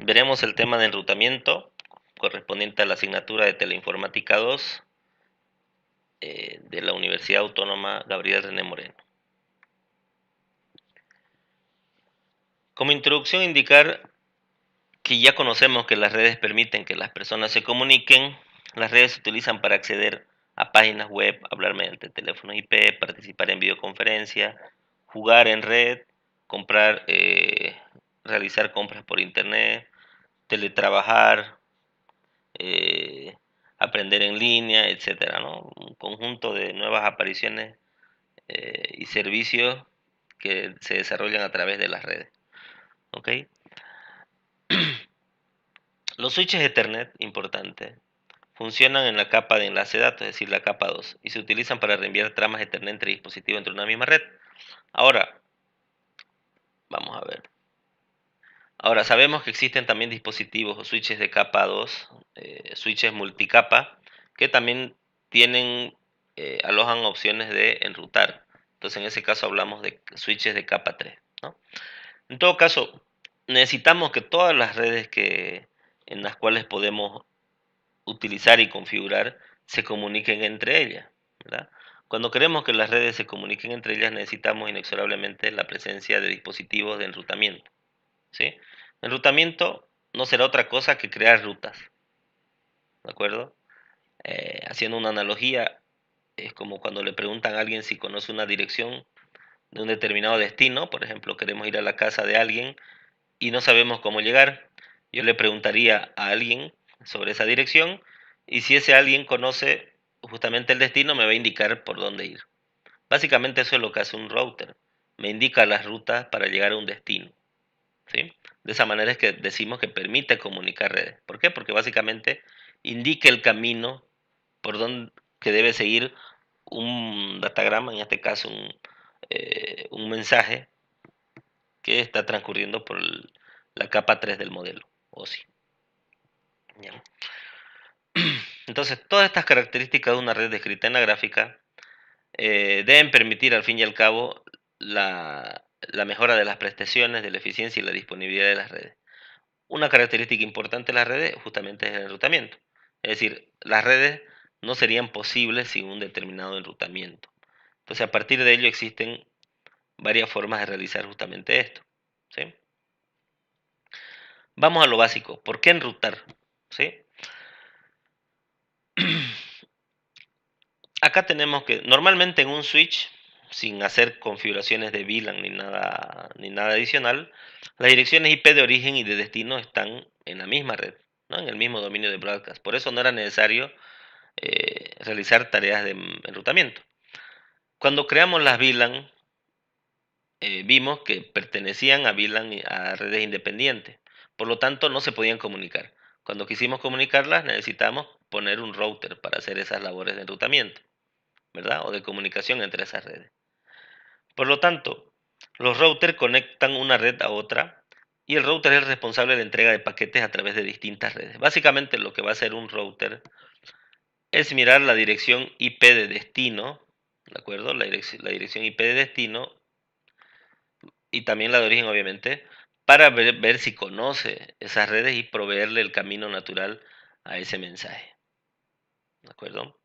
Veremos el tema de enrutamiento correspondiente a la asignatura de Teleinformática 2 de la Universidad Autónoma Gabriel René Moreno. Como introducción, indicar que ya conocemos que las redes permiten que las personas se comuniquen. Las redes se utilizan para acceder a páginas web, hablar mediante teléfono IP, participar en videoconferencia, jugar en red, comprar, realizar compras por internet, teletrabajar, eh, aprender en línea, etcétera, ¿no? Un conjunto de nuevas apariciones y servicios que se desarrollan a través de las redes. ¿Ok? Los switches Ethernet, importante, funcionan en la capa de enlace de datos, es decir, la capa 2, y se utilizan para reenviar tramas Ethernet entre dispositivos entre una misma red. Ahora, vamos a ver. Ahora, sabemos que existen también dispositivos o switches de capa 2, switches multicapa, que también tienen, alojan opciones de enrutar. Entonces, en ese caso hablamos de switches de capa 3, ¿no? En todo caso, necesitamos que todas las redes en las cuales podemos utilizar y configurar se comuniquen entre ellas, ¿verdad? Cuando queremos que las redes se comuniquen entre ellas, necesitamos inexorablemente la presencia de dispositivos de enrutamiento, ¿sí? Enrutamiento no será otra cosa que crear rutas, ¿de acuerdo? Haciendo una analogía, es como cuando le preguntan a alguien si conoce una dirección de un determinado destino. Por ejemplo, queremos ir a la casa de alguien y no sabemos cómo llegar. Yo le preguntaría a alguien sobre esa dirección, y si ese alguien conoce justamente el destino, me va a indicar por dónde ir. Básicamente eso es lo que hace un router. Me indica las rutas para llegar a un destino, ¿sí? De esa manera es que decimos que permite comunicar redes. ¿Por qué? Porque básicamente indica el camino por donde que debe seguir un datagrama, en este caso un mensaje que está transcurriendo por la capa 3 del modelo OSI. ¿Ya? Entonces, todas estas características de una red descrita en la gráfica deben permitir al fin y al cabo la mejora de las prestaciones, de la eficiencia y la disponibilidad de las redes. Una característica importante de las redes justamente es el enrutamiento. Es decir, las redes no serían posibles sin un determinado enrutamiento. Entonces, a partir de ello existen varias formas de realizar justamente esto, ¿sí? Vamos a lo básico. ¿Por qué enrutar? ¿Sí? Acá tenemos que, normalmente en un switch, sin hacer configuraciones de VLAN ni nada adicional, las direcciones IP de origen y de destino están en la misma red, ¿no? En el mismo dominio de broadcast. Por eso no era necesario realizar tareas de enrutamiento. Cuando creamos las VLAN, vimos que pertenecían a VLAN a redes independientes. Por lo tanto, no se podían comunicar. Cuando quisimos comunicarlas, necesitamos poner un router para hacer esas labores de enrutamiento, ¿verdad? O de comunicación entre esas redes. Por lo tanto, los routers conectan una red a otra, y el router es el responsable de la entrega de paquetes a través de distintas redes. Básicamente lo que va a hacer un router es mirar la dirección IP de destino, ¿de acuerdo? La dirección IP de destino y también la de origen, obviamente, para ver si conoce esas redes y proveerle el camino natural a ese mensaje, ¿de acuerdo?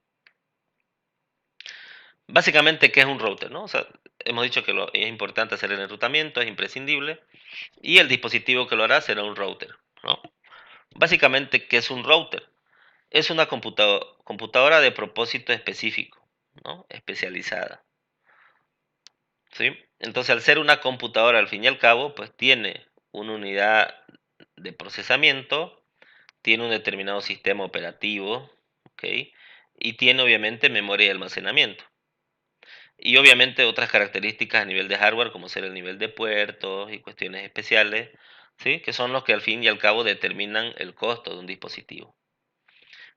Básicamente, ¿qué es un router, no? O sea, hemos dicho que es importante hacer el enrutamiento, es imprescindible, y el dispositivo que lo hará será un router, ¿no? Básicamente, ¿qué es un router? Es una computadora de propósito específico, ¿no? Especializada, ¿sí? Entonces, al ser una computadora, al fin y al cabo, pues tiene una unidad de procesamiento, tiene un determinado sistema operativo, ¿ok? Y tiene obviamente memoria y almacenamiento. Y obviamente otras características a nivel de hardware, como ser el nivel de puertos y cuestiones especiales, ¿sí? Que son los que al fin y al cabo determinan el costo de un dispositivo.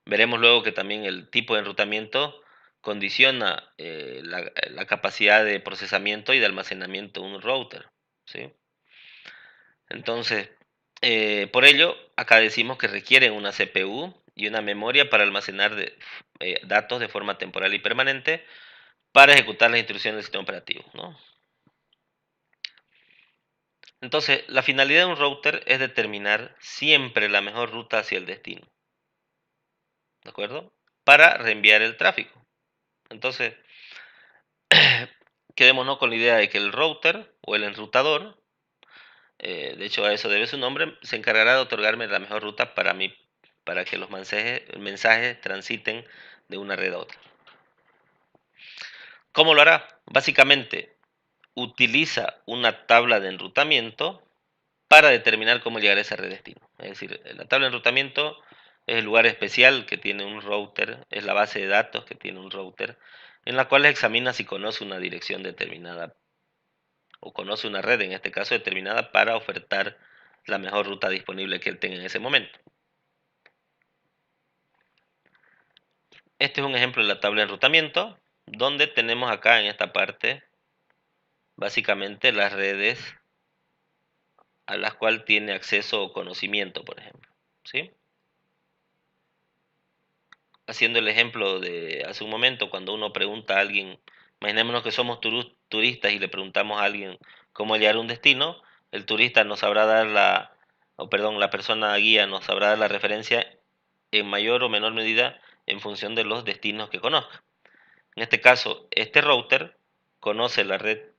Veremos luego que también el tipo de enrutamiento condiciona la capacidad de procesamiento y de almacenamiento de un router, ¿sí? Entonces, por ello, acá decimos que requieren una CPU y una memoria para almacenar datos de forma temporal y permanente para ejecutar las instrucciones del sistema operativo, ¿no? Entonces, la finalidad de un router es determinar siempre la mejor ruta hacia el destino, ¿de acuerdo? Para reenviar el tráfico. Entonces, quedémonos con la idea de que el router o el enrutador, de hecho a eso debe su nombre, se encargará de otorgarme la mejor ruta para mí, para que los mensajes transiten de una red a otra. ¿Cómo lo hará? Básicamente, utiliza una tabla de enrutamiento para determinar cómo llegar a esa red destino. Es decir, la tabla de enrutamiento es el lugar especial que tiene un router, es la base de datos que tiene un router, en la cual examina si conoce una dirección determinada o conoce una red, en este caso determinada, para ofertar la mejor ruta disponible que él tenga en ese momento. Este es un ejemplo de la tabla de enrutamiento, donde tenemos acá en esta parte básicamente las redes a las cuales tiene acceso o conocimiento, por ejemplo. ¿Sí? Haciendo el ejemplo de hace un momento, cuando uno pregunta a alguien, imaginémonos que somos turistas y le preguntamos a alguien cómo llegar a un destino, el turista nos sabrá dar la persona guía nos sabrá dar la referencia en mayor o menor medida en función de los destinos que conozca. En este caso, este router conoce la red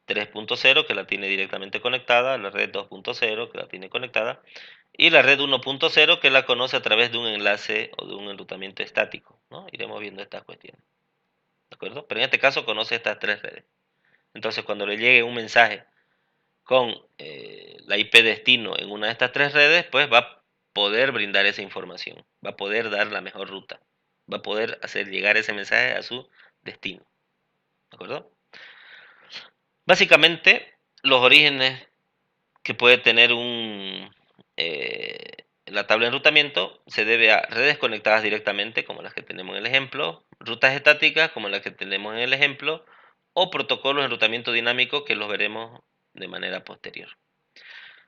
3.0 que la tiene directamente conectada, la red 2.0 que la tiene conectada y la red 1.0 que la conoce a través de un enlace o de un enrutamiento estático, ¿no? Iremos viendo estas cuestiones, ¿de acuerdo? Pero en este caso conoce estas tres redes. Entonces, cuando le llegue un mensaje con la IP destino en una de estas tres redes, pues va a poder brindar esa información, va a poder dar la mejor ruta, va a poder hacer llegar ese mensaje a su destino, ¿de acuerdo? Básicamente, los orígenes que puede tener la tabla de enrutamiento se debe a redes conectadas directamente, como las que tenemos en el ejemplo, rutas estáticas, como las que tenemos en el ejemplo, o protocolos de enrutamiento dinámico, que los veremos de manera posterior.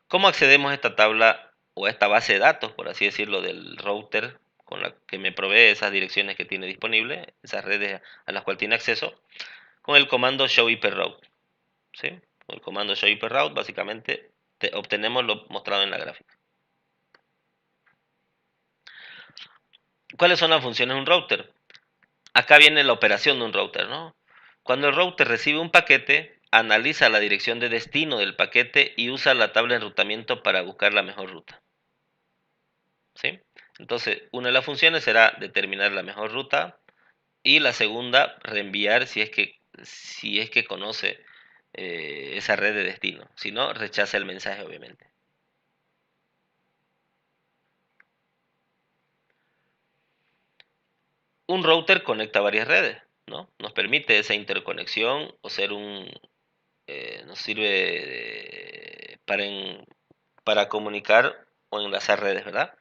¿Cómo accedemos a esta tabla o a esta base de datos, por así decirlo, del router con la que me provee esas direcciones que tiene disponible, esas redes a las cuales tiene acceso? Con el comando show IP route. ¿Sí? Con el comando show IP route básicamente obtenemos lo mostrado en la gráfica. ¿Cuáles son las funciones de un router? Acá viene la operación de un router, ¿no? Cuando el router recibe un paquete, analiza la dirección de destino del paquete y usa la tabla de enrutamiento para buscar la mejor ruta. ¿Sí? Entonces, una de las funciones será determinar la mejor ruta y la segunda, reenviar si es que conoce esa red de destino. Si no, rechaza el mensaje, obviamente. Un router conecta varias redes, ¿no? Nos permite esa interconexión o nos sirve para comunicar o enlazar redes, ¿verdad?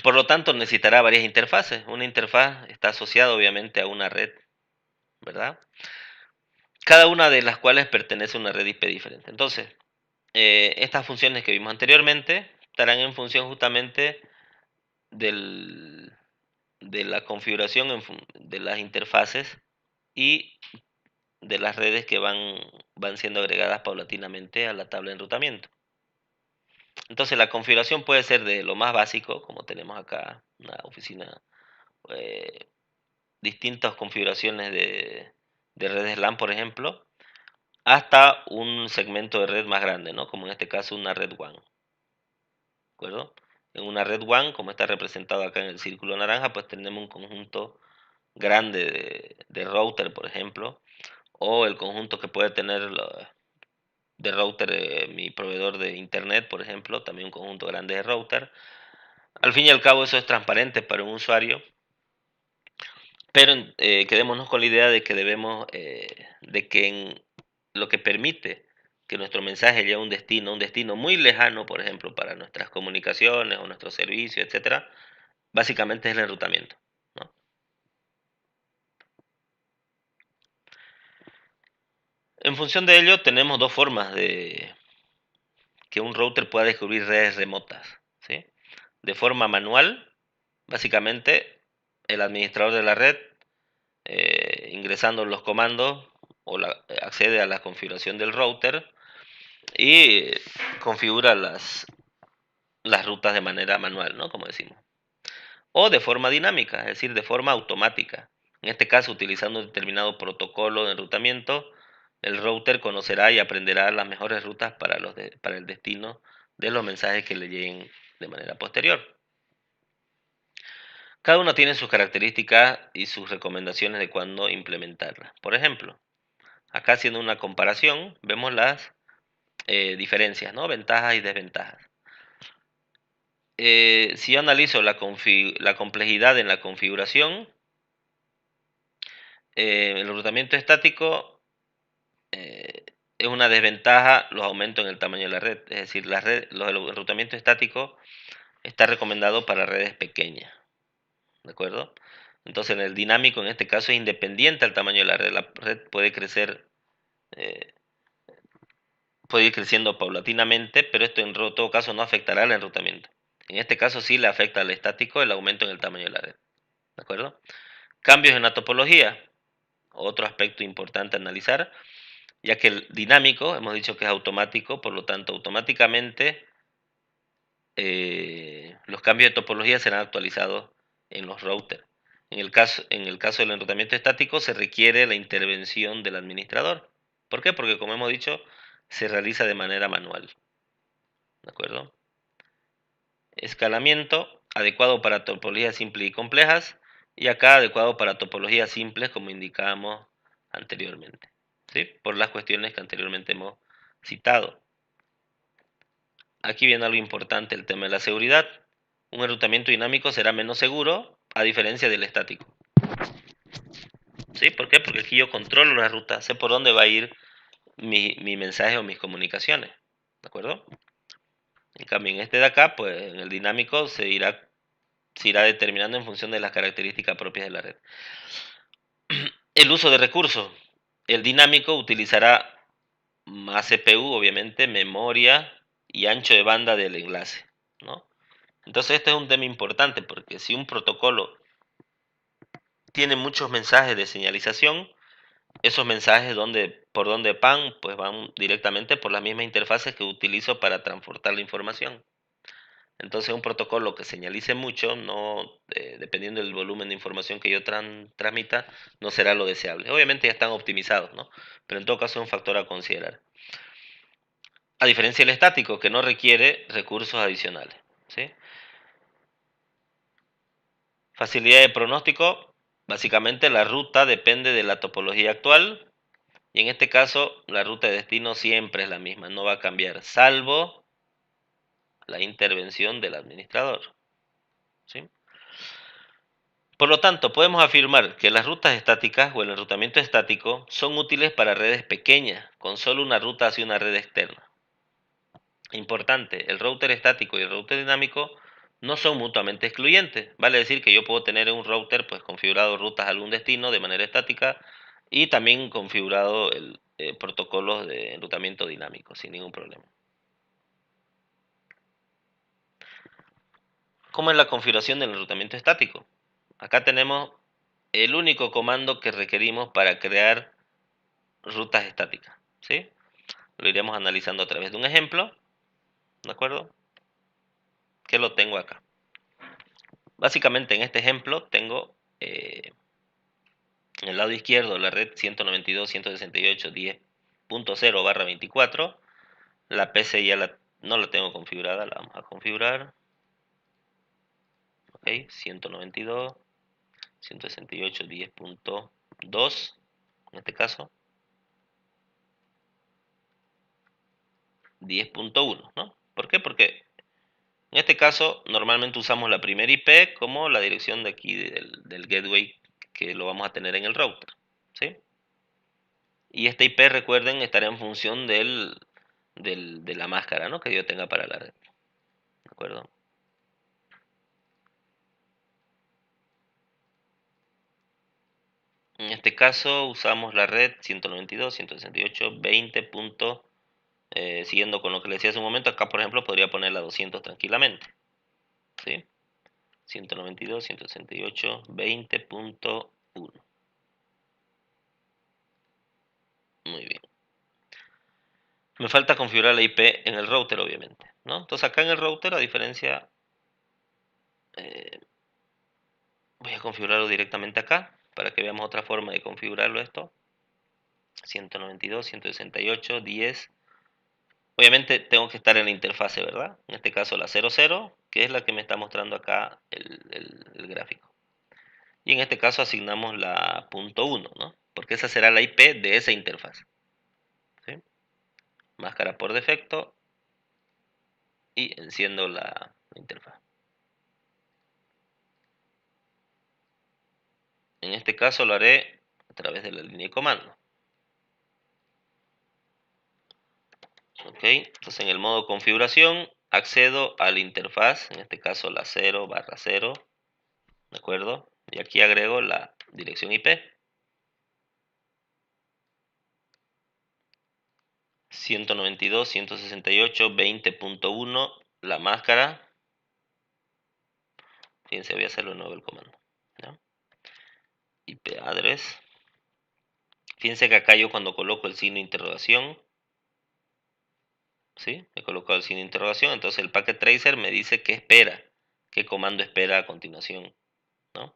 Por lo tanto, necesitará varias interfaces. Una interfaz está asociada obviamente a una red, ¿verdad? Cada una de las cuales pertenece a una red IP diferente. Entonces, estas funciones que vimos anteriormente estarán en función justamente del, de la configuración de las interfaces y de las redes que van siendo agregadas paulatinamente a la tabla de enrutamiento. Entonces la configuración puede ser de lo más básico, como tenemos acá, una oficina, eh, distintas configuraciones de redes LAN, por ejemplo, hasta un segmento de red más grande, ¿no? Como en este caso una red WAN, ¿de acuerdo? En una red WAN, como está representado acá en el círculo naranja, pues tenemos un conjunto grande de router, por ejemplo, o el conjunto que puede tener de router mi proveedor de internet, por ejemplo, también un conjunto grande de router. Al fin y al cabo eso es transparente para un usuario, pero quedémonos con la idea de que de que en lo que permite que nuestro mensaje llegue a un destino muy lejano, por ejemplo, para nuestras comunicaciones o nuestros servicios, etcétera, básicamente es el enrutamiento, ¿no? En función de ello, tenemos dos formas de que un router pueda descubrir redes remotas, ¿sí? De forma manual, básicamente el administrador de la red, ingresando los comandos accede a la configuración del router y configura las rutas de manera manual, ¿no? Como decimos. O de forma dinámica, es decir, de forma automática. En este caso, utilizando un determinado protocolo de enrutamiento, el router conocerá y aprenderá las mejores rutas para el destino de los mensajes que le lleguen de manera posterior. Cada uno tiene sus características y sus recomendaciones de cuándo implementarla. Por ejemplo, acá haciendo una comparación, vemos las diferencias, ¿no? Ventajas y desventajas. Si yo analizo la complejidad en la configuración, el enrutamiento estático es una desventaja los aumentos en el tamaño de la red. Es decir, el enrutamiento estático está recomendado para redes pequeñas, ¿de acuerdo? Entonces, en el dinámico, en este caso, es independiente al tamaño de la red. La red eh, puede ir creciendo paulatinamente, pero esto en todo caso no afectará al enrutamiento. En este caso sí le afecta al estático el aumento en el tamaño de la red, ¿de acuerdo? Cambios en la topología, otro aspecto importante a analizar, ya que el dinámico, hemos dicho que es automático, por lo tanto automáticamente los cambios de topología serán actualizados en los routers. En el caso del enrutamiento estático se requiere la intervención del administrador. ¿Por qué? Porque como hemos dicho, se realiza de manera manual. ¿De acuerdo? Escalamiento, adecuado para topologías simples y complejas, y acá adecuado para topologías simples, como indicábamos anteriormente, ¿sí? Por las cuestiones que anteriormente hemos citado. Aquí viene algo importante, el tema de la seguridad. Un enrutamiento dinámico será menos seguro, a diferencia del estático. ¿Sí? ¿Por qué? Porque aquí yo controlo la ruta, sé por dónde va a ir mi mensaje o mis comunicaciones. ¿De acuerdo? En cambio, en este de acá, pues en el dinámico se irá determinando en función de las características propias de la red. El uso de recursos. El dinámico utilizará más CPU, obviamente, memoria y ancho de banda del enlace, ¿no? Entonces este es un tema importante porque si un protocolo tiene muchos mensajes de señalización, esos mensajes por donde van, pues van directamente por las mismas interfaces que utilizo para transportar la información. Entonces un protocolo que señalice mucho, dependiendo del volumen de información que yo transmita, no será lo deseable. Obviamente ya están optimizados, ¿no? Pero en todo caso es un factor a considerar. A diferencia del estático, que no requiere recursos adicionales, ¿sí? Facilidad de pronóstico, básicamente la ruta depende de la topología actual y en este caso la ruta de destino siempre es la misma, no va a cambiar, salvo la intervención del administrador, ¿sí? Por lo tanto, podemos afirmar que las rutas estáticas o el enrutamiento estático son útiles para redes pequeñas, con solo una ruta hacia una red externa. Importante, el router estático y el router dinámico no son mutuamente excluyentes. Vale decir que yo puedo tener en un router pues configurado rutas a algún destino de manera estática y también configurado protocolos de enrutamiento dinámico sin ningún problema. ¿Cómo es la configuración del enrutamiento estático? Acá tenemos el único comando que requerimos para crear rutas estáticas, ¿sí? Lo iremos analizando a través de un ejemplo, ¿de acuerdo? Que lo tengo acá. Básicamente en este ejemplo tengo en el lado izquierdo la red 192.168.10.0/24. La PC no la tengo configurada, la vamos a configurar. Ok, 192.168.10.2 en este caso. 10.1, ¿no? ¿Por qué? Porque en este caso normalmente usamos la primera IP como la dirección de aquí del gateway que lo vamos a tener en el router, ¿sí? Y esta IP, recuerden, estará en función de la máscara, ¿no? Que yo tenga para la red, ¿de acuerdo? En este caso usamos la red 192.168.20. Siguiendo con lo que le decía hace un momento, acá por ejemplo podría poner la 200 tranquilamente, ¿sí? 192.168.20.1. Muy bien. Me falta configurar la IP en el router, obviamente, ¿no? Entonces acá en el router, a diferencia, eh, voy a configurarlo directamente acá, para que veamos otra forma de configurarlo esto. 192, 168, 10. Obviamente tengo que estar en la interfase, ¿verdad? En este caso la 00, que es la que me está mostrando acá el gráfico. Y en este caso asignamos la .1, ¿no? Porque esa será la IP de esa interfaz. ¿Sí? Máscara por defecto y enciendo la interfaz. En este caso lo haré a través de la línea de comando. Ok, entonces en el modo configuración accedo a la interfaz, en este caso la 0/0, ¿de acuerdo? Y aquí agrego la dirección IP. 192.168.20.1, la máscara. Fíjense, voy a hacerlo de nuevo el comando. ¿Ya? IP address. Fíjense que acá yo cuando coloco el signo de interrogación, ¿sí? He colocado el signo de interrogación, entonces el packet tracer me dice qué espera, qué comando espera a continuación, ¿no?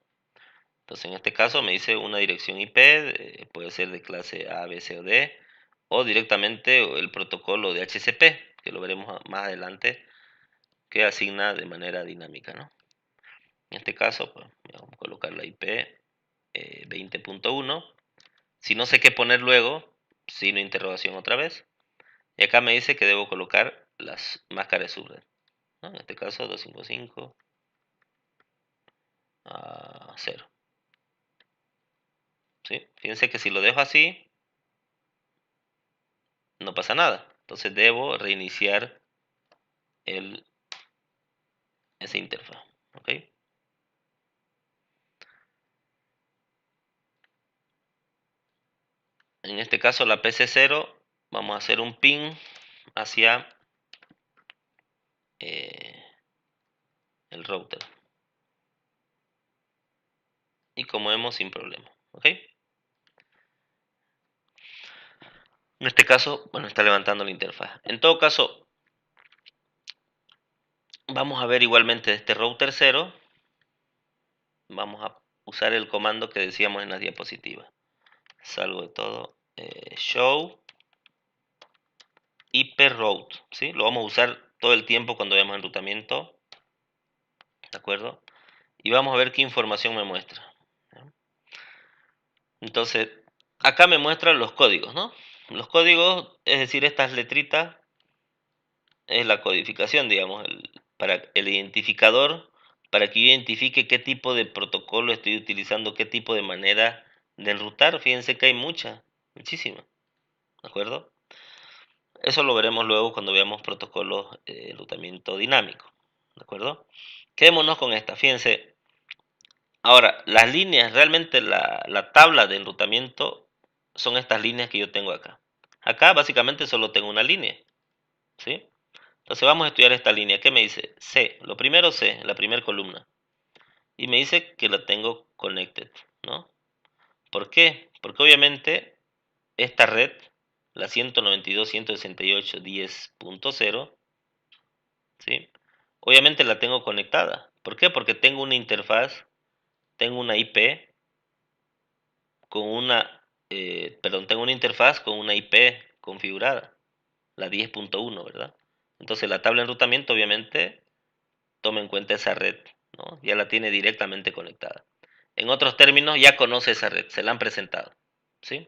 Entonces en este caso me dice una dirección IP, puede ser de clase A, B, C o D, o directamente el protocolo de HCP, que lo veremos más adelante, que asigna de manera dinámica, ¿no? En este caso, pues, vamos a colocar la IP 20.1. Si no sé qué poner luego, signo de interrogación otra vez. Y acá me dice que debo colocar las máscaras de subred, ¿no? En este caso 255 a 0. ¿Sí? Fíjense que si lo dejo así, no pasa nada. Entonces debo reiniciar esa interfaz. ¿Ok? En este caso la PC0, vamos a hacer un ping hacia el router. Y como vemos, sin problema. ¿Ok? En este caso, bueno, está levantando la interfaz. En todo caso, vamos a ver igualmente este router 0. Vamos a usar el comando que decíamos en las diapositivas. Salgo de todo. Show IP route. ¿Sí? Lo vamos a usar todo el tiempo cuando veamos enrutamiento. ¿De acuerdo? Y vamos a ver qué información me muestra. Entonces, acá me muestran los códigos, ¿no? Los códigos, es decir, estas letritas, es la codificación, digamos, para el identificador, para que yo identifique qué tipo de protocolo estoy utilizando, qué tipo de manera de enrutar. Fíjense que hay muchísimas, ¿de acuerdo? Eso lo veremos luego cuando veamos protocolos de enrutamiento dinámico, ¿de acuerdo? Quedémonos con esta, fíjense. Ahora, las líneas, realmente la tabla de enrutamiento son estas líneas que yo tengo acá. Acá básicamente solo tengo una línea, ¿sí? Entonces vamos a estudiar esta línea. ¿Qué me dice? C. Lo primero C, la primera columna. Y me dice que la tengo connected, ¿no? ¿Por qué? Porque obviamente esta red, la 192.168.10.0, ¿sí? Obviamente la tengo conectada. ¿Por qué? Porque tengo una interfaz, tengo una IP con una, tengo una interfaz con una IP configurada, la 10.1, ¿verdad? Entonces la tabla de enrutamiento obviamente toma en cuenta esa red, ¿no? Ya la tiene directamente conectada. En otros términos, ya conoce esa red, se la han presentado, ¿sí?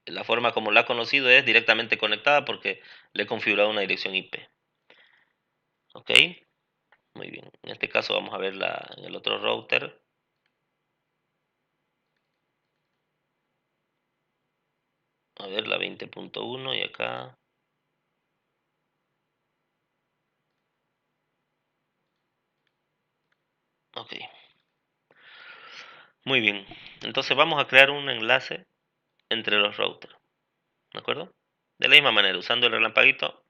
La forma como la ha conocido es directamente conectada porque le he configurado una dirección IP. ¿Ok? Muy bien. En este caso vamos a verla en el otro router. A ver la 20.1 y acá. Ok. Muy bien. Entonces vamos a crear un enlace entre los routers. ¿De acuerdo? De la misma manera, usando el relampaguito,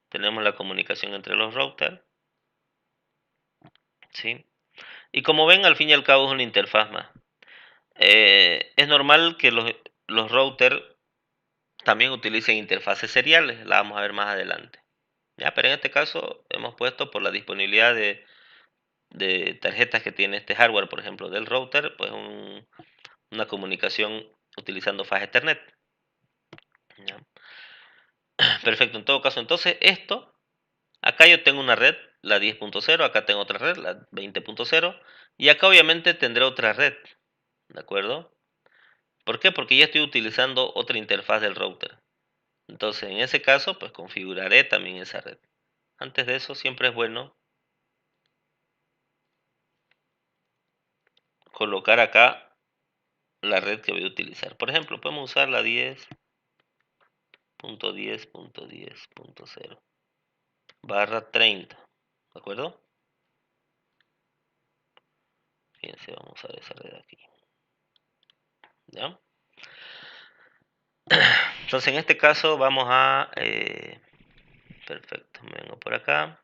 tenemos la comunicación entre los routers. ¿Sí? Y como ven, al fin y al cabo es una interfaz más. Es normal que los routers también utilicen interfaces seriales, la vamos a ver más adelante. Ya, pero en este caso hemos puesto por la disponibilidad de tarjetas que tiene este hardware, por ejemplo, del router, pues una comunicación utilizando faja Ethernet. ¿Ya? Perfecto, en todo caso, entonces esto, acá yo tengo una red, la 10.0, acá tengo otra red, la 20.0, y acá obviamente tendré otra red, ¿de acuerdo? ¿Por qué? Porque ya estoy utilizando otra interfaz del router. Entonces, en ese caso, pues configuraré también esa red. Antes de eso, siempre es bueno colocar acá la red que voy a utilizar. Por ejemplo, podemos usar la 10.10.10.0 barra 30, ¿de acuerdo? Fíjense, vamos a usar esa red aquí, ¿ya? Entonces, en este caso vamos a... perfecto, me vengo por acá.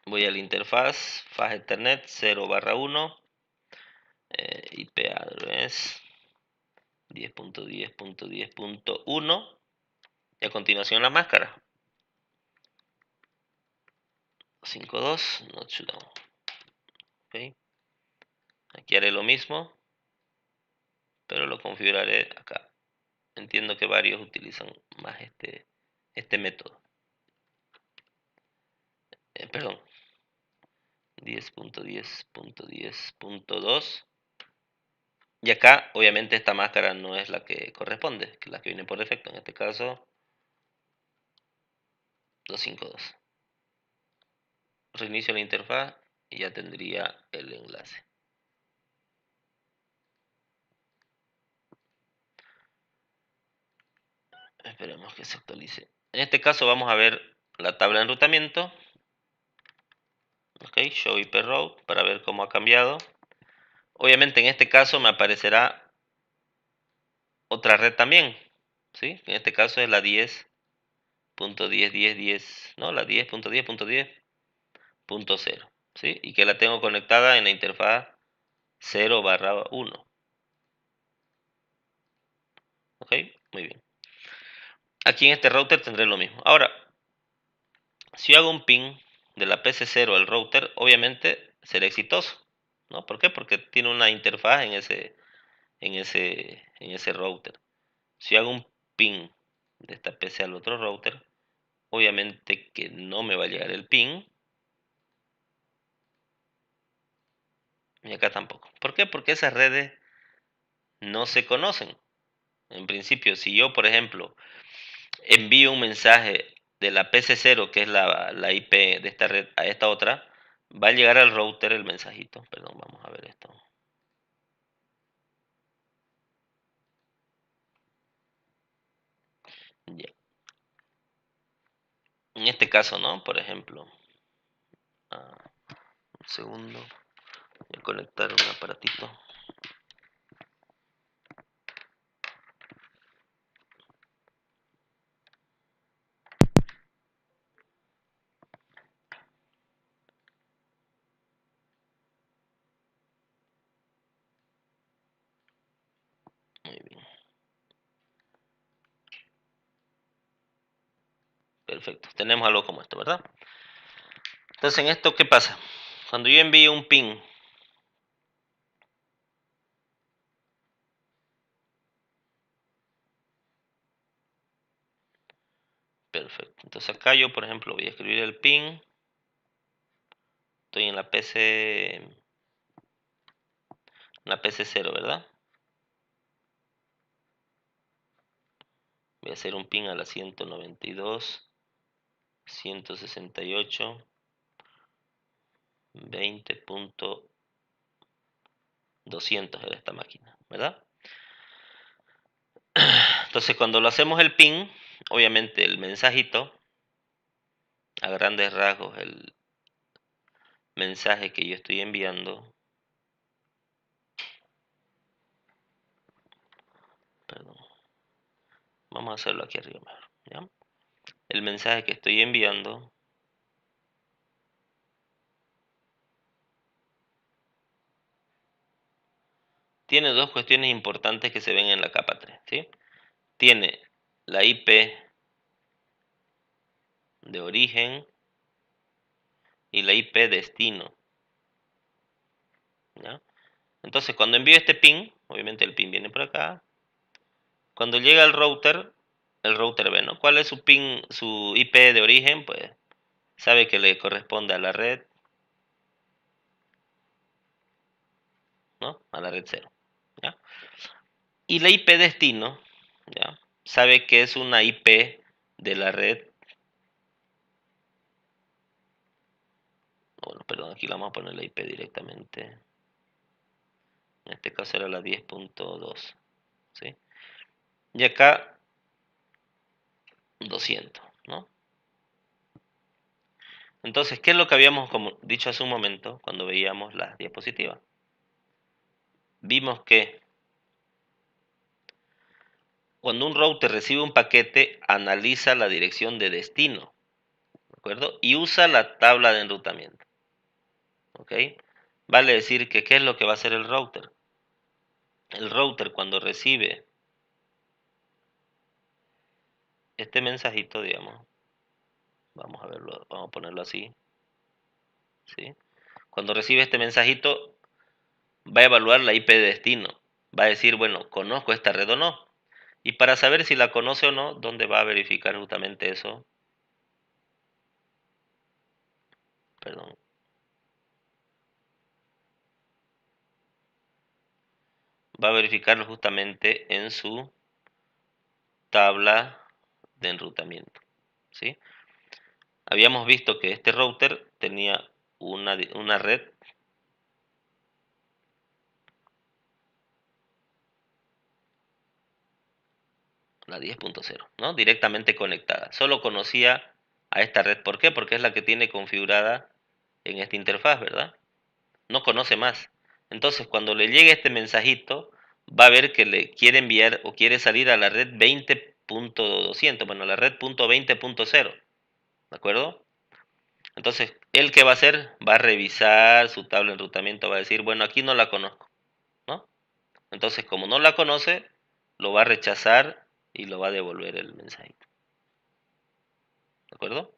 Voy a la interfaz, faja Ethernet 0 barra 1, IP address 10.10.10.1 y a continuación la máscara 5.2 not shutdown. Okay. Aquí haré lo mismo, pero lo configuraré acá. Entiendo que varios utilizan más este método. Perdón, 10.10.10.2. Y acá, obviamente, esta máscara no es la que corresponde, que es la que viene por defecto. En este caso, 252. Reinicio la interfaz y ya tendría el enlace. Esperemos que se actualice. En este caso vamos a ver la tabla de enrutamiento. Ok, show IP route para ver cómo ha cambiado. Obviamente en este caso me aparecerá otra red también. ¿Sí? En este caso es la 10.10.10.10, no, la 10.10.10.0, ¿sí? Y que la tengo conectada en la interfaz 0 barra 1. Ok, muy bien. Aquí en este router tendré lo mismo. Ahora, si hago un ping de la PC0 al router, obviamente será exitoso, ¿no? ¿Por qué? Porque tiene una interfaz en ese router. Si hago un ping de esta PC al otro router, obviamente que no me va a llegar el ping. Y acá tampoco. ¿Por qué? Porque esas redes no se conocen. En principio, si yo, por ejemplo, envío un mensaje de la PC0, que es la IP de esta red, a esta otra, va a llegar al router el mensajito. Perdón, vamos a ver esto. Ya. En este caso, ¿no? Por ejemplo, un segundo, voy a conectar un aparatito. Muy bien. Perfecto. Tenemos algo como esto, ¿verdad? Entonces, en esto, ¿qué pasa? Cuando yo envío un ping, perfecto. Entonces acá yo, por ejemplo, voy a escribir el ping. Estoy en la PC 0, ¿verdad? Voy a hacer un ping a la 192.168. 20.200 era esta máquina, ¿verdad? Entonces cuando lo hacemos el ping, obviamente el mensajito, a grandes rasgos el mensaje que yo estoy enviando, perdón, vamos a hacerlo aquí arriba mejor, ¿ya? El mensaje que estoy enviando tiene dos cuestiones importantes que se ven en la capa 3, ¿sí? Tiene la IP de origen y la IP destino, ¿ya? Entonces, cuando envío este ping, obviamente el ping viene por acá. Cuando llega al router, el router ve, ¿no? ¿Cuál es su ping, su IP de origen? Pues sabe que le corresponde a la red, ¿no? A la red 0, ¿ya? Y la IP destino, ¿ya? Sabe que es una IP de la red. Bueno, perdón, aquí la vamos a poner la IP directamente. En este caso era la 10.2, ¿sí? Y acá 200, ¿no? Entonces, ¿qué es lo que habíamos dicho hace un momento cuando veíamos las diapositivas? Vimos que cuando un router recibe un paquete, analiza la dirección de destino, ¿de acuerdo? Y usa la tabla de enrutamiento, ¿ok? Vale decir que ¿qué es lo que va a hacer el router? El router cuando recibe este mensajito, digamos, vamos a verlo, vamos a ponerlo así, ¿sí? Cuando recibe este mensajito, va a evaluar la IP de destino. Va a decir, bueno, ¿conozco esta red o no? Y para saber si la conoce o no, ¿dónde va a verificar justamente eso? Perdón. Va a verificarlo justamente en su tabla de enrutamiento, ¿sí? Habíamos visto que este router tenía una red, la 10.0, ¿no? Directamente conectada. Solo conocía a esta red. ¿Por qué? Porque es la que tiene configurada en esta interfaz, ¿verdad? No conoce más. Entonces, cuando le llegue este mensajito, va a ver que le quiere enviar o quiere salir a la red 20.200, bueno, la red .20.0, ¿de acuerdo? Entonces, ¿él qué va a hacer? Va a revisar su tabla de enrutamiento, va a decir, bueno, aquí no la conozco, ¿no? Entonces, como no la conoce, lo va a rechazar y lo va a devolver el mensajito, ¿de acuerdo?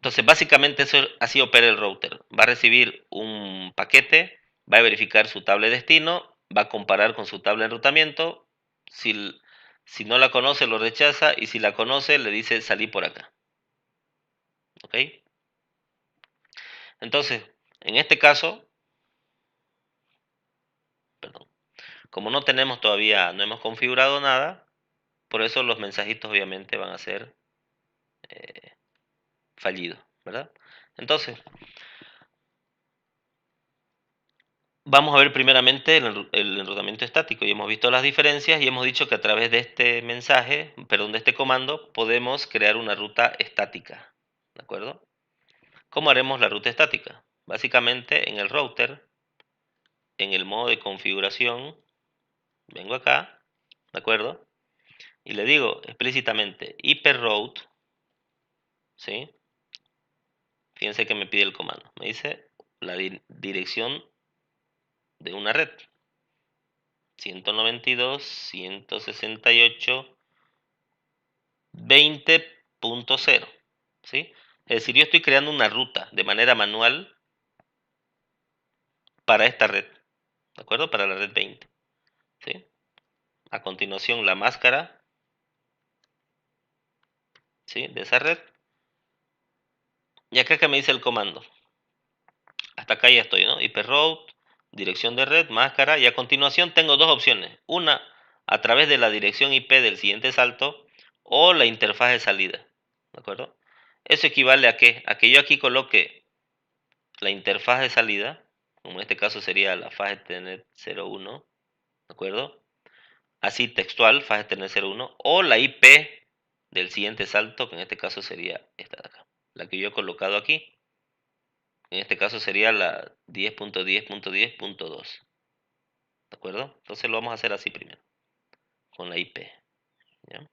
Entonces, básicamente eso así opera el router. Va a recibir un paquete, va a verificar su tabla de destino, va a comparar con su tabla de enrutamiento. Si, si no la conoce, lo rechaza. Y si la conoce, le dice salí por acá. ¿Ok? Entonces, en este caso, perdón, como no tenemos todavía, no hemos configurado nada, por eso los mensajitos obviamente van a ser eh, fallidos, ¿verdad? Entonces, vamos a ver primeramente el enrutamiento estático y hemos visto las diferencias y hemos dicho que a través de este mensaje, perdón, de este comando, podemos crear una ruta estática, ¿de acuerdo? ¿Cómo haremos la ruta estática? Básicamente en el router, en el modo de configuración, vengo acá, ¿de acuerdo? Y le digo explícitamente hyperroute, ¿sí? Fíjense que me pide el comando, me dice la dirección de una red, 192.168.20.0, ¿sí? Es decir, yo estoy creando una ruta de manera manual para esta red, ¿de acuerdo? Para la red 20, ¿sí? A continuación la máscara, ¿sí? De esa red. Y acá que me dice el comando. Hasta acá ya estoy, ¿no? Hyperroute, dirección de red, máscara. Y a continuación tengo dos opciones. Una, a través de la dirección IP del siguiente salto o la interfaz de salida, ¿de acuerdo? Eso equivale a qué? A que yo aquí coloque la interfaz de salida, como en este caso sería la faz Ethernet 01, ¿de acuerdo? Así textual, faz Ethernet 01, o la IP del siguiente salto, que en este caso sería esta de acá, la que yo he colocado aquí. En este caso sería la 10.10.10.2, ¿de acuerdo? Entonces lo vamos a hacer así primero, con la IP, ¿ya?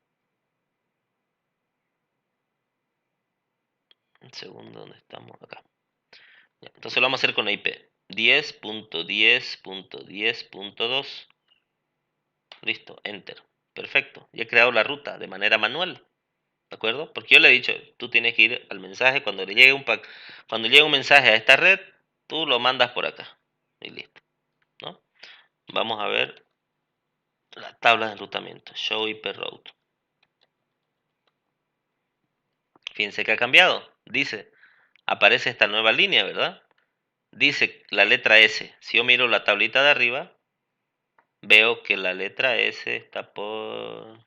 Un segundo, ¿dónde estamos? Acá. Ya, entonces lo vamos a hacer con la IP. 10.10.10.2. Listo, enter. Perfecto. Ya he creado la ruta de manera manual. ¿De acuerdo? Porque yo le he dicho, tú tienes que ir al mensaje, cuando llegue un mensaje a esta red, tú lo mandas por acá. Y listo, ¿no? Vamos a ver la tabla de enrutamiento. Show IP route. Fíjense que ha cambiado. Dice, aparece esta nueva línea, ¿verdad? Dice la letra S. Si yo miro la tablita de arriba, veo que la letra S está por...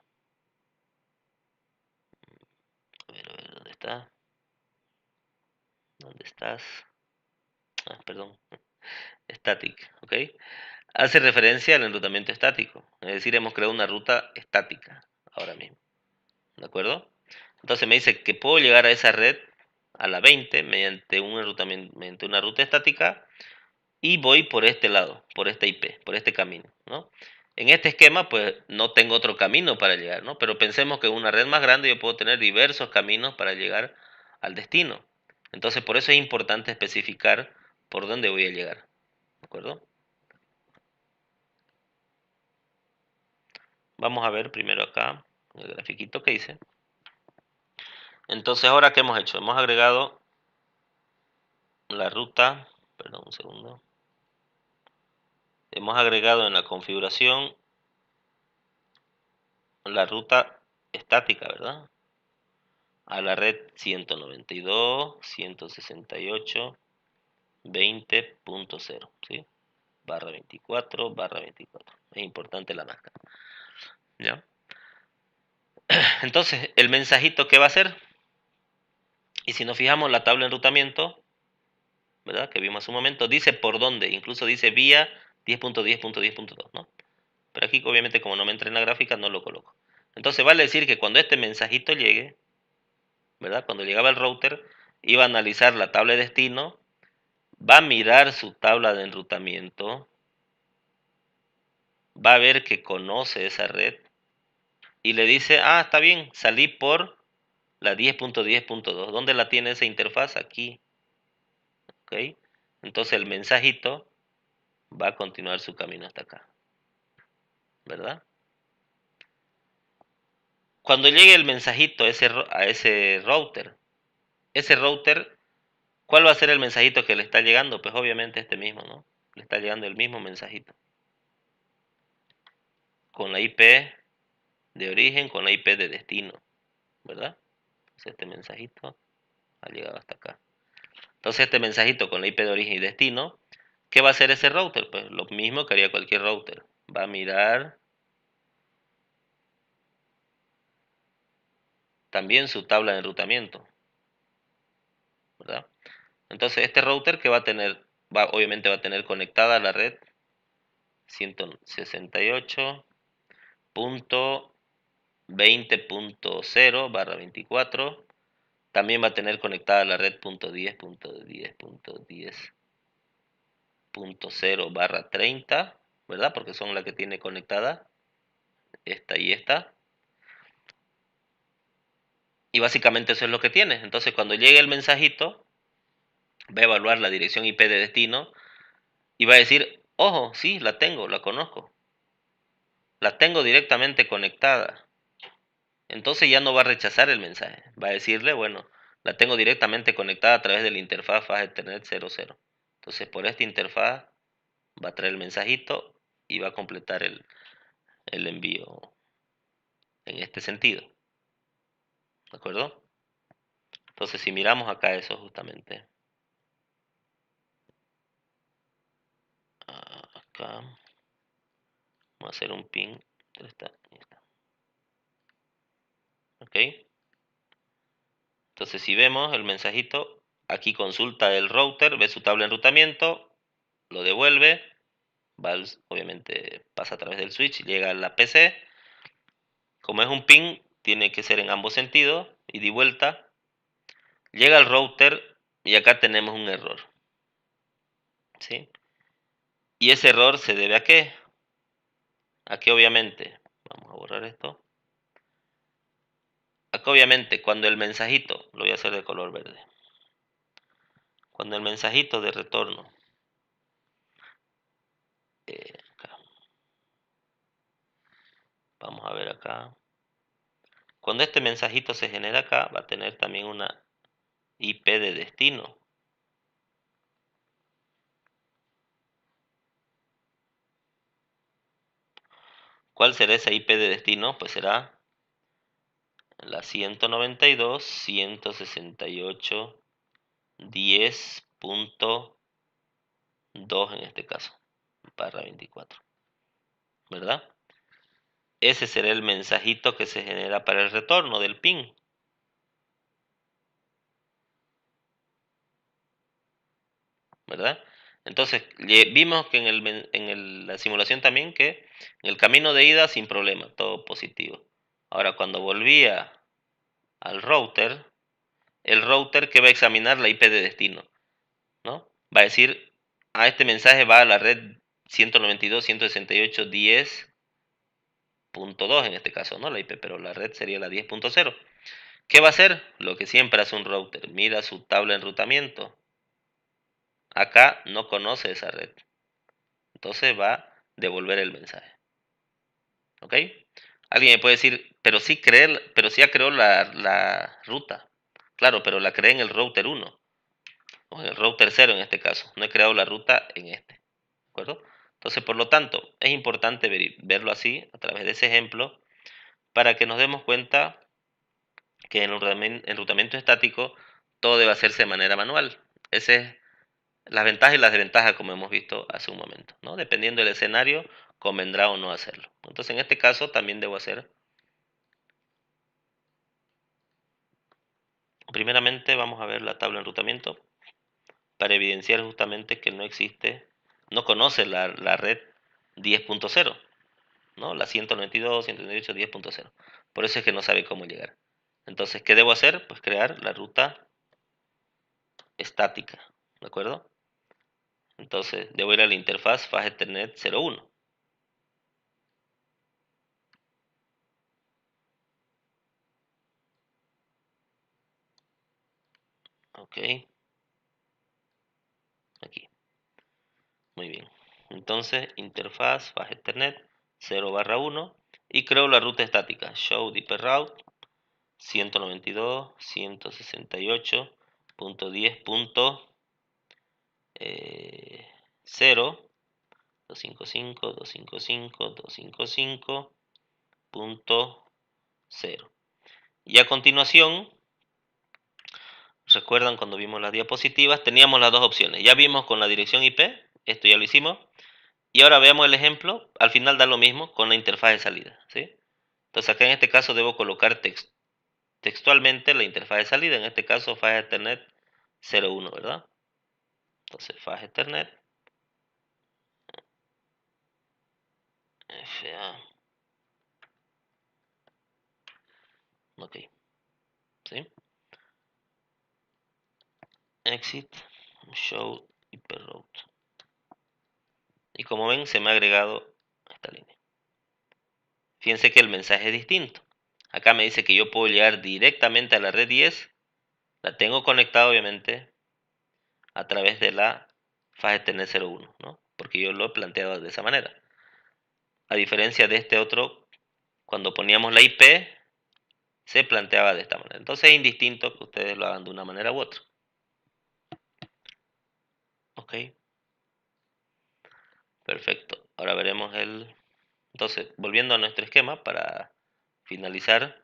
a ver, ¿dónde está? ¿Dónde estás? Ah, perdón. Static, ¿ok? Hace referencia al enrutamiento estático. Es decir, hemos creado una ruta estática ahora mismo. ¿De acuerdo? Entonces me dice que puedo llegar a esa red a la 20 mediante un enrutamiento, mediante una ruta estática y voy por este lado, por esta IP, por este camino, ¿no? En este esquema, pues no tengo otro camino para llegar, ¿no? Pero pensemos que en una red más grande yo puedo tener diversos caminos para llegar al destino. Entonces, por eso es importante especificar por dónde voy a llegar, ¿de acuerdo? Vamos a ver primero acá el grafiquito que hice. Entonces, ahora, ¿qué hemos hecho? Hemos agregado la ruta, perdón un segundo. Hemos agregado en la configuración la ruta estática, ¿verdad? A la red 192.168.20.0, ¿sí? /24/24. Es importante la máscara, ¿ya? Entonces, el mensajito, ¿qué va a hacer? Y si nos fijamos la tabla de enrutamiento, ¿verdad? Que vimos hace un momento, dice por dónde, incluso dice vía 10.10.10.2, ¿no? Pero aquí obviamente como no me entra en la gráfica no lo coloco. Entonces vale decir que cuando este mensajito llegue, ¿verdad? Cuando llegaba el router, iba a analizar la tabla de destino, va a mirar su tabla de enrutamiento, va a ver que conoce esa red y le dice, ah, está bien, salí por la 10.10.2. ¿Dónde la tiene esa interfaz? Aquí. ¿Ok? Entonces el mensajito va a continuar su camino hasta acá, ¿verdad? Cuando llegue el mensajito a ese router, ¿cuál va a ser el mensajito que le está llegando? Pues obviamente este mismo, ¿no? Le está llegando el mismo mensajito. Con la IP de origen, con la IP de destino, ¿verdad? Entonces este mensajito ha llegado hasta acá. Entonces este mensajito con la IP de origen y destino, ¿qué va a hacer ese router? Pues lo mismo que haría cualquier router. Va a mirar también su tabla de enrutamiento, ¿verdad? Entonces este router que va a tener, obviamente va a tener conectada a la red 168.20.0/24. También va a tener conectada la red .10.10.10.10.0/30, ¿verdad? Porque son las que tiene conectada, esta y esta. Y básicamente eso es lo que tiene. Entonces cuando llegue el mensajito, va a evaluar la dirección IP de destino y va a decir, ojo, sí, la tengo, la conozco. La tengo directamente conectada. Entonces ya no va a rechazar el mensaje. Va a decirle, bueno, la tengo directamente conectada a través de la interfaz Fast Ethernet 00. Entonces por esta interfaz va a traer el mensajito y va a completar el envío en este sentido. ¿De acuerdo? Entonces si miramos acá eso justamente. Acá. Vamos a hacer un ping. ¿Ok? Entonces si vemos el mensajito, aquí consulta el router, ve su tabla de enrutamiento, lo devuelve, obviamente pasa a través del switch, llega a la PC. Como es un ping, tiene que ser en ambos sentidos, ida y vuelta. Llega al router y acá tenemos un error, ¿sí? Y ese error se debe a qué? A que obviamente, vamos a borrar esto. Acá obviamente cuando el mensajito, lo voy a hacer de color verde. Cuando el mensajito de retorno acá. Vamos a ver acá. Cuando este mensajito se genera acá, va a tener también una IP de destino. ¿Cuál será esa IP de destino? Pues será la 192.168.10.2 en este caso, barra 24, ¿verdad? Ese será el mensajito que se genera para el retorno del pin. ¿Verdad? Entonces, vimos que en la simulación también que en el camino de ida sin problema, todo positivo. Ahora, cuando volvía al router, el router que va a examinar la IP de destino, ¿no? Va a decir, este mensaje va a la red 192.168.10.2 en este caso, no la IP, pero la red sería la 10.0. ¿Qué va a hacer? Lo que siempre hace un router, mira su tabla de enrutamiento. Acá no conoce esa red. Entonces va a devolver el mensaje. ¿Ok? Alguien me puede decir, pero sí ya creó la ruta. Claro, pero la creé en el router 1 o en el router 0 en este caso. No he creado la ruta en este. ¿De acuerdo? Entonces, por lo tanto, es importante verlo así, a través de ese ejemplo, para que nos demos cuenta que en el enrutamiento estático todo debe hacerse de manera manual. Ese es las ventajas y las desventajas, como hemos visto hace un momento, ¿no? Dependiendo del escenario, convendrá o no hacerlo. Entonces, en este caso, también debo hacer. Primeramente, vamos a ver la tabla de enrutamiento para evidenciar justamente que no existe, no conoce la red 10.0, ¿no? La 192, 198, 10.0. Por eso es que no sabe cómo llegar. Entonces, ¿qué debo hacer? Pues crear la ruta estática, ¿de acuerdo? Entonces, debo ir a la interfaz Fast Ethernet 01. Ok, aquí. Muy bien. Entonces, interfaz Fast Ethernet 0/1 y creo la ruta estática. Show Deeper Route 192.168.10.0 255, 255, 255.0. Y a continuación, recuerdan cuando vimos las diapositivas, teníamos las dos opciones. Ya vimos con la dirección IP, esto ya lo hicimos. Y ahora veamos el ejemplo, al final da lo mismo con la interfaz de salida, ¿sí? Entonces acá en este caso debo colocar textualmente la interfaz de salida, en este caso Fast Ethernet 01, ¿verdad? Entonces Fast Ethernet FA, ok, ¿sí? Exit, Show Hyperroute. Y como ven, se me ha agregado esta línea. Fíjense que el mensaje es distinto. Acá me dice que yo puedo llegar directamente a la red 10. La tengo conectada, obviamente, a través de la Fast Ethernet 01, ¿no? Porque yo lo he planteado de esa manera. A diferencia de este otro, cuando poníamos la IP, se planteaba de esta manera. Entonces es indistinto que ustedes lo hagan de una manera u otra. Ok, perfecto. Ahora veremos el... Entonces, volviendo a nuestro esquema para finalizar.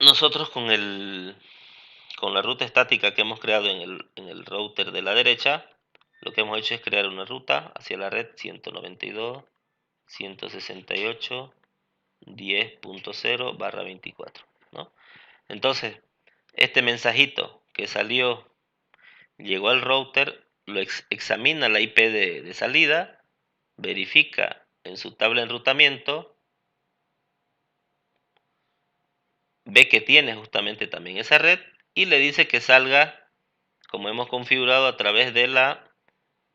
Nosotros con la ruta estática que hemos creado en el router de la derecha, lo que hemos hecho es crear una ruta hacia la red 192.168.10.0/24, ¿no? Entonces, este mensajito que salió, llegó al router, lo examina la IP de salida, verifica en su tabla de enrutamiento, ve que tiene justamente también esa red y le dice que salga como hemos configurado a través de la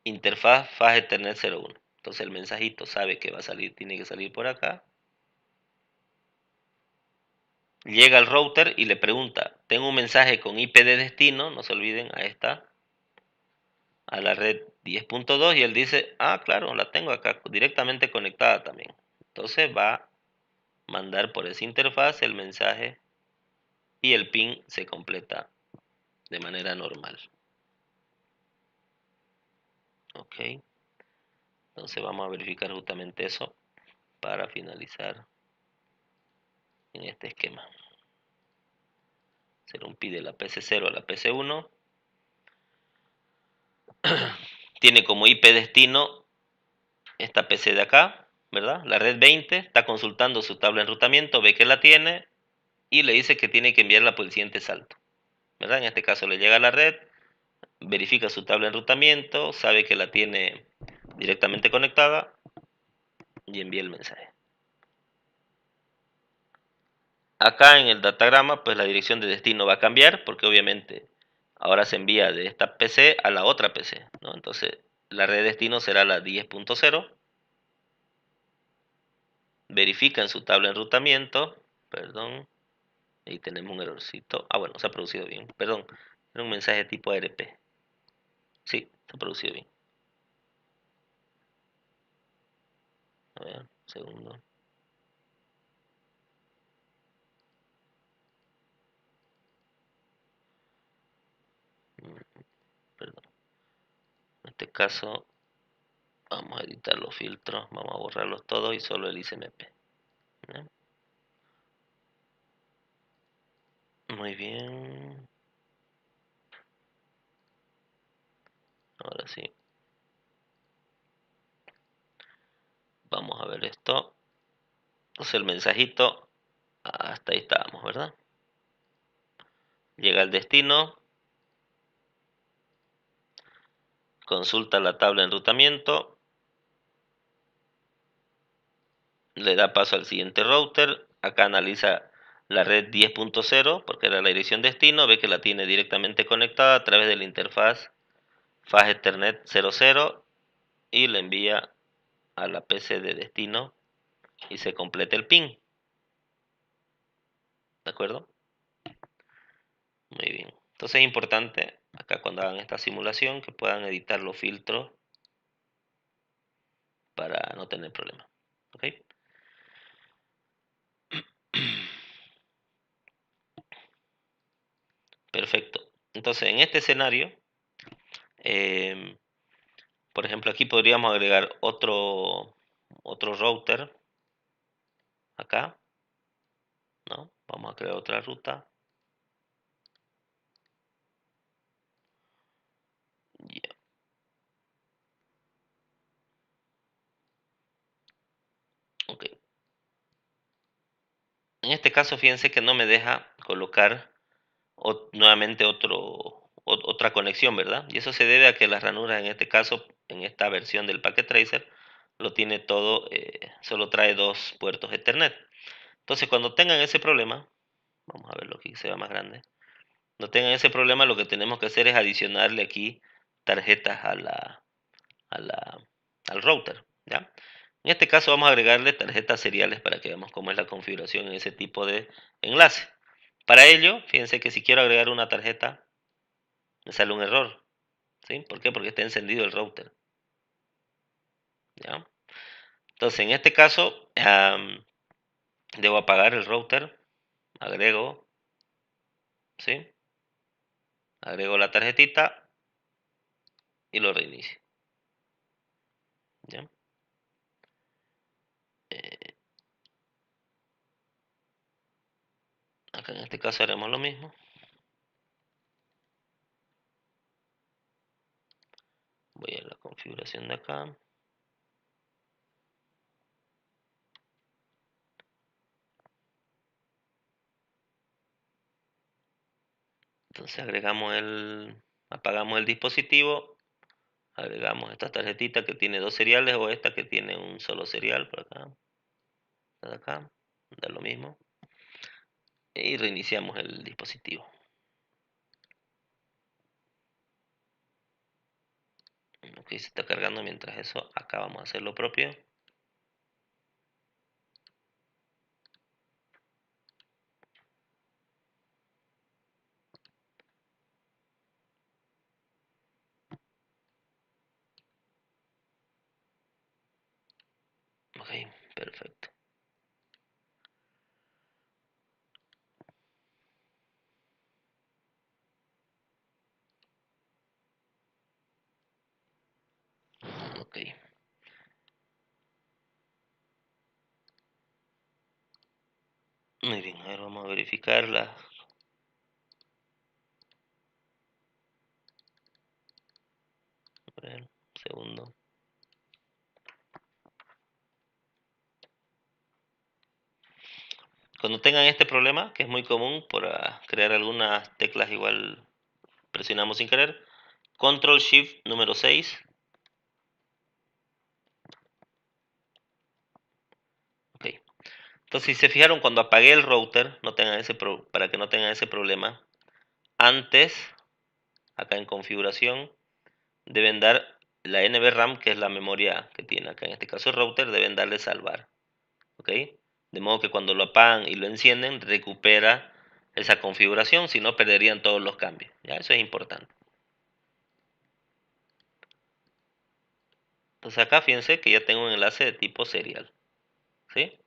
interfaz Fast Ethernet 01. Entonces el mensajito sabe que va a salir, tiene que salir por acá. Llega al router y le pregunta, tengo un mensaje con IP de destino, no se olviden, a la red 10.2 y él dice, ah, claro, la tengo acá directamente conectada también. Entonces va a mandar por esa interfaz el mensaje y el ping se completa de manera normal. Ok, entonces vamos a verificar justamente eso para finalizar en este esquema. Será un pi de la PC0 a la PC1. Tiene como IP destino esta PC de acá, ¿verdad? La red 20 está consultando su tabla de enrutamiento, ve que la tiene y le dice que tiene que enviarla por el siguiente salto, ¿verdad? En este caso le llega a la red, verifica su tabla de enrutamiento, sabe que la tiene directamente conectada y envía el mensaje. Acá en el datagrama, pues la dirección de destino va a cambiar porque obviamente ahora se envía de esta PC a la otra PC, ¿no? Entonces la red de destino será la 10.0. Verifica en su tabla de enrutamiento, perdón, ahí tenemos un errorcito. Ah, bueno, se ha producido bien, perdón, era un mensaje tipo ARP. Sí, se ha producido bien. A ver, un segundo. Perdón. En este caso, vamos a editar los filtros, vamos a borrarlos todos y solo el ICMP. ¿Ya? Muy bien. Ahora sí. Vamos a ver esto. Entonces el mensajito, hasta ahí estábamos, ¿verdad? Llega al destino, consulta la tabla de enrutamiento, le da paso al siguiente router, acá analiza la red 10.0 porque era la dirección destino, ve que la tiene directamente conectada a través de la interfaz Fast Ethernet 00 y le envía a la PC de destino y se completa el ping. ¿De acuerdo? Muy bien. Entonces es importante acá cuando hagan esta simulación que puedan editar los filtros para no tener problemas. ¿Ok? Perfecto. Entonces en este escenario, em, por ejemplo, aquí podríamos agregar otro router acá, ¿no? Vamos a crear otra ruta. Ya, ok. En este caso, fíjense que no me deja colocar nuevamente otra conexión, ¿verdad? Y eso se debe a que las ranuras, en este caso, en esta versión del Packet Tracer, lo tiene todo, solo trae dos puertos Ethernet. Entonces, cuando tengan ese problema, vamos a verlo aquí, se va más grande. No tengan ese problema, lo que tenemos que hacer es adicionarle aquí tarjetas a la, al router, ¿ya? En este caso vamos a agregarle tarjetas seriales para que veamos cómo es la configuración en ese tipo de enlace. Para ello, fíjense que si quiero agregar una tarjeta, me sale un error, ¿sí? ¿Por qué? Porque está encendido el router, ¿ya? Entonces, en este caso, debo apagar el router, agrego, ¿sí? Agrego la tarjetita y lo reinicio, ¿ya? Eh, Acá en este caso haremos lo mismo. Voy a la configuración de acá. Entonces apagamos el dispositivo, agregamos esta tarjetita que tiene dos seriales o esta que tiene un solo serial por acá, de acá, da lo mismo. Y reiniciamos el dispositivo. Ok, se está cargando mientras eso, acá vamos a hacer lo propio. Perfecto. Ok. Muy bien, a ver, vamos a verificarla. A ver, un segundo. Cuando tengan este problema, que es muy común por crear algunas teclas igual presionamos sin querer, Control Shift número 6. Ok. Entonces, si se fijaron, cuando apagué el router, no tengan para que no tengan ese problema, antes, acá en configuración, deben dar la NVRAM, que es la memoria que tiene acá, en este caso el router, deben darle salvar. ¿Ok? De modo que cuando lo apagan y lo encienden, recupera esa configuración, si no perderían todos los cambios. ¿Ya? Eso es importante. Entonces acá fíjense que ya tengo un enlace de tipo serial. ¿Sí?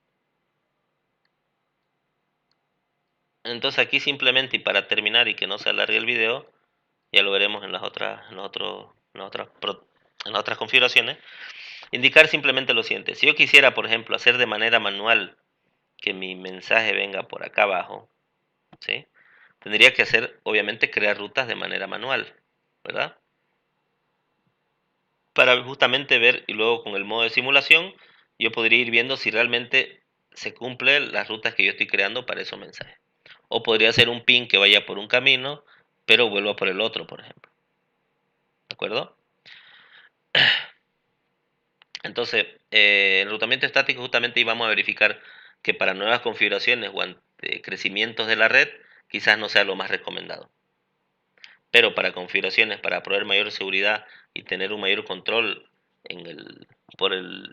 Entonces aquí simplemente, y para terminar y que no se alargue el video, ya lo veremos en las otras, en las otras configuraciones, indicar simplemente lo siguiente. Si yo quisiera, por ejemplo, hacer de manera manual que mi mensaje venga por acá abajo, ¿sí? Tendría que hacer, obviamente, crear rutas de manera manual, ¿verdad? Para justamente ver y luego con el modo de simulación, yo podría ir viendo si realmente se cumplen las rutas que yo estoy creando para esos mensajes. O podría ser un pin que vaya por un camino, pero vuelva por el otro, por ejemplo. ¿De acuerdo? Entonces, enrutamiento estático justamente íbamos a verificar que para nuevas configuraciones o ante crecimientos de la red, quizás no sea lo más recomendado. Pero para configuraciones, para proveer mayor seguridad y tener un mayor control en por en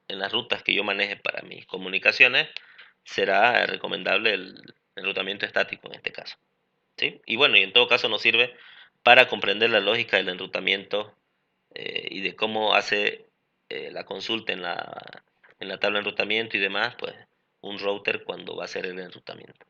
las rutas que yo maneje para mis comunicaciones, será recomendable el enrutamiento estático en este caso. ¿Sí? Y bueno, y en todo caso nos sirve para comprender la lógica del enrutamiento y de cómo hace la consulta en la tabla de enrutamiento y demás, pues un router cuando va a hacer el enrutamiento.